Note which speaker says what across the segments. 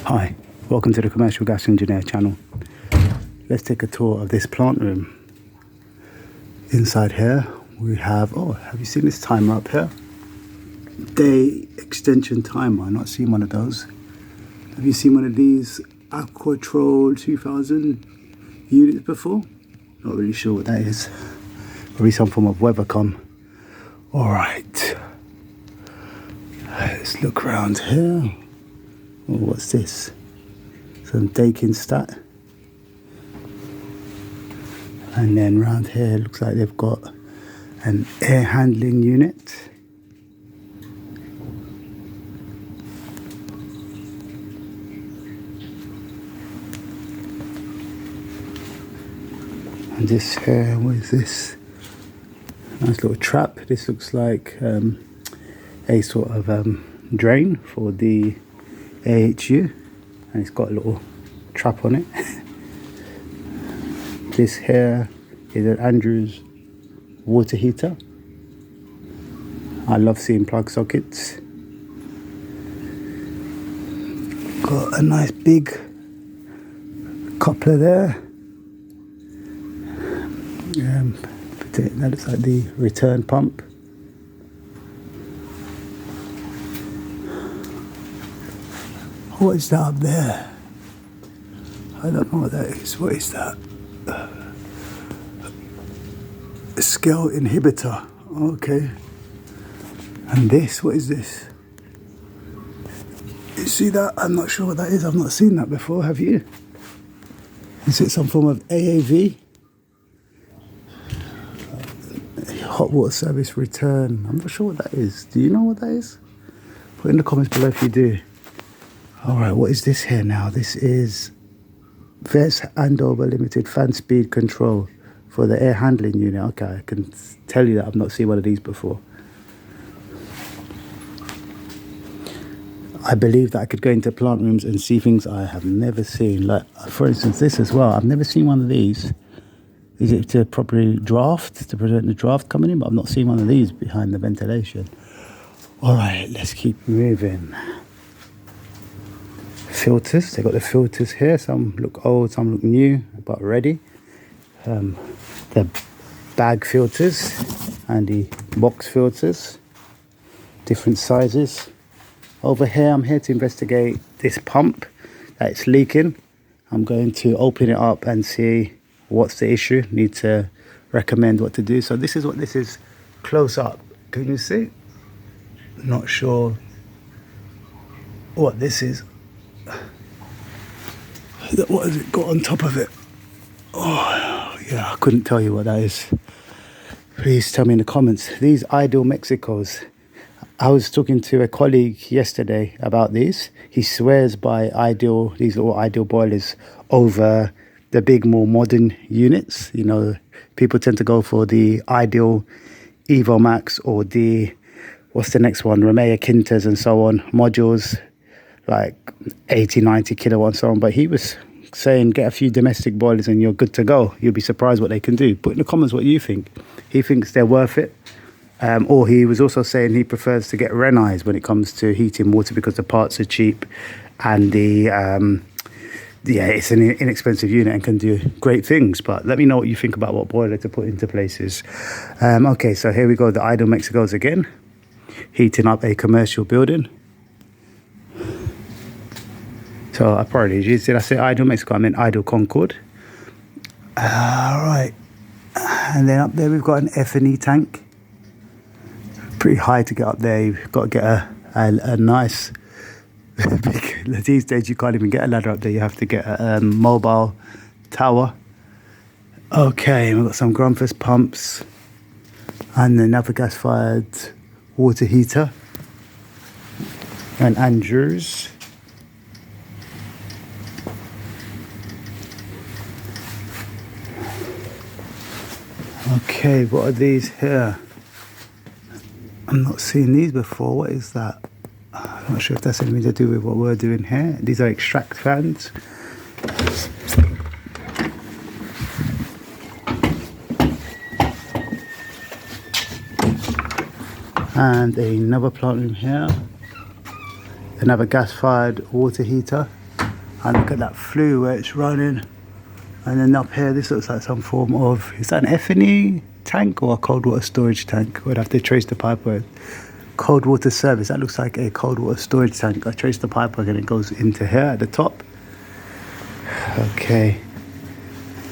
Speaker 1: Hi, welcome to the Commercial Gas Engineer channel. Let's take a tour of this plant room. Inside here we have, have you seen this timer up here? Day extension timer, I've not seen one of those. Have you seen one of these Aquatrol 2000 units before? Not really sure what that is. Probably some form of weathercom. Alright, let's look around here. Oh, what's this? Some Dakin stat. And then round here looks like they've got an air handling unit. And this here, what is this? Nice little trap. This looks like a sort of drain for the AHU, and it's got a little trap on it. This here is an Andrews water heater. I love seeing plug sockets. Got a nice big coupler there. That looks like the return pump. What is that up there? I don't know what that is. What is that? A scale inhibitor. Okay. And this, what is this? You see that? I'm not sure what that is. I've not seen that before. Have you? Is it some form of AAV? Hot water service return. I'm not sure what that is. Do you know what that is? Put in the comments below if you do. Alright, what is this here now? This is VES Andover Limited fan speed control for the air handling unit. Okay, I can tell you that I've not seen one of these before. I believe that I could go into plant rooms and see things I have never seen. Like, for instance, this as well. I've never seen one of these. Is it to properly draft, to prevent the draft coming in? But I've not seen one of these behind the ventilation. Alright, let's keep moving. Filters, they got the filters here. Some look old, some look new, but ready. The bag filters and the box filters, different sizes. Over here, I'm here to investigate this pump that it's leaking. I'm going to open it up and see what's the issue. Need to recommend what to do. So this is what this is close up. Can you see? Not sure what this is. What has it got on top of it? Oh, yeah, I couldn't tell you what that is. Please tell me in the comments. These Ideal Mexicos. I was talking to a colleague yesterday about these. He swears by Ideal, these little Ideal boilers over the big, more modern units. You know, people tend to go for the Ideal Evo Max or the, what's the next one? Romea Quintas and so on, modules. Like 80, 90 kilowatt and so on. But he was saying get a few domestic boilers and you're good to go. You'll be surprised what they can do. Put in the comments what you think. He thinks they're worth it. Or he was also saying he prefers to get Renais when it comes to heating water because the parts are cheap and the it's an inexpensive unit and can do great things. But let me know what you think about what boiler to put into places. Okay, so here we go. The Ideal Mexicos again. Heating up a commercial building. So apologies, did I say Ideal Mexico? I meant Ideal Concord. Right, and then up there we've got an F&E tank. Pretty high to get up there. You've got to get a nice big. These days you can't even get a ladder up there. You have to get a mobile tower. Okay, we've got some Grumfus pumps and another gas-fired water heater. And Andrews. Okay, what are these here? I'm not seeing these before. What is that? I'm not sure if that's anything to do with what we're doing here. These are extract fans. and another plant room here, another gas-fired water heater. And look at that flue where it's running. And then up here, this looks like some form of, is that an F&E tank or a cold water storage tank? We'd have to trace the pipework. Cold water service, that looks like a cold water storage tank. I traced the pipework and it goes into here at the top. Okay.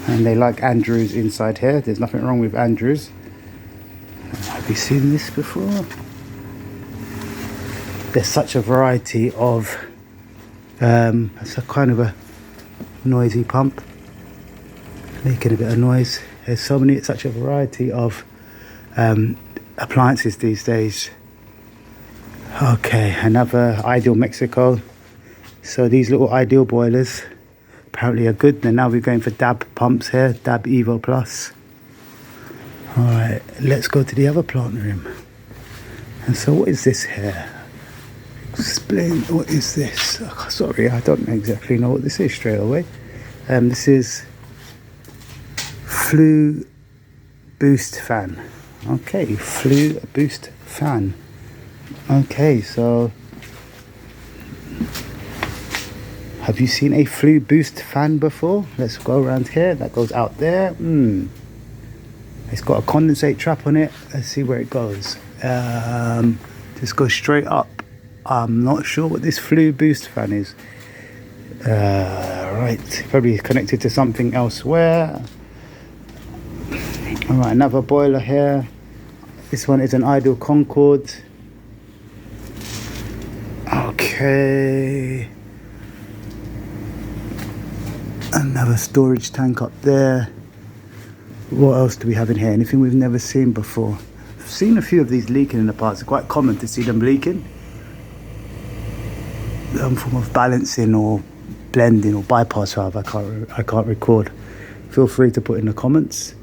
Speaker 1: And they like Andrews inside here. There's nothing wrong with Andrews. Have you seen this before? There's such a variety of, it's a kind of a noisy pump, making a bit of noise. There's such a variety of appliances these days. Okay, another Ideal Mexico. So these little Ideal boilers apparently are good. And now we're going for DAB pumps here, DAB Evo Plus. All right, let's go to the other plant room. And so what is this here? Explain, what is this? Oh, sorry, I don't exactly know what this is straight away. This is flue boost fan. Okay, flue boost fan. Okay, so have you seen a flue boost fan before? Let's go around here. That goes out there. It's got a condensate trap on it. Let's see where it goes. Just go straight up. I'm not sure what this flue boost fan is. Right, probably connected to something elsewhere. All right, another boiler here. This one is an Ideal Concord. Okay. Another storage tank up there. What else do we have in here? Anything we've never seen before? I've seen a few of these leaking in the past. It's quite common to see them leaking. Some form of balancing or blending or bypass valve. I can't record. Feel free to put in the comments.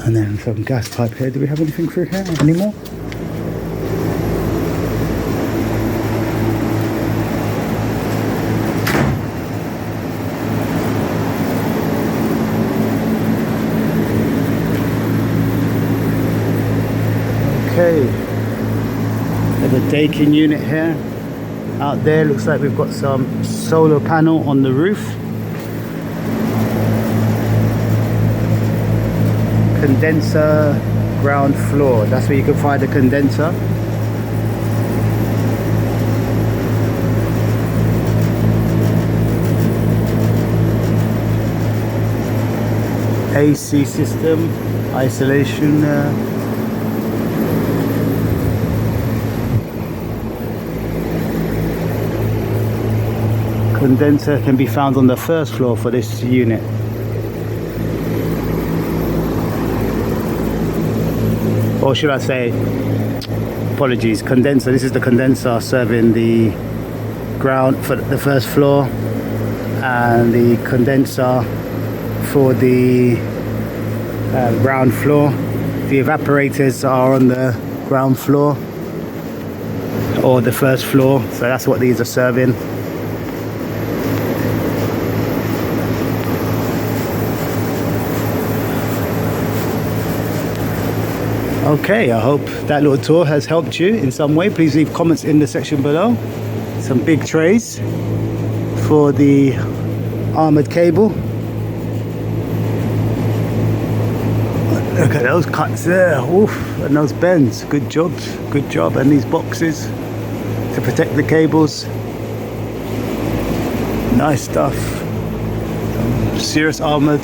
Speaker 1: And then some gas pipe here. Do we have anything through here anymore? Okay, there's a Dakin unit here. Out there looks like we've got some solar panel on the roof. Condenser ground floor, that's where you can find a condenser. AC system, isolation. Condenser can be found on the first floor for this unit. Or should I say, apologies, condenser. This is the condenser serving the ground for the first floor, and the condenser for the ground floor. The evaporators are on the ground floor or the first floor, so that's what these are serving. Okay, I hope that little tour has helped you in some way. Please leave comments in the section below. Some big trays for the armored cable. Look at those cuts there. Oof, and those bends. Good job, good job. And these boxes to protect the cables. Nice stuff. Some serious armored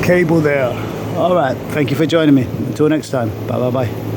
Speaker 1: cable there. All right, thank you for joining me. Until next time, bye bye bye.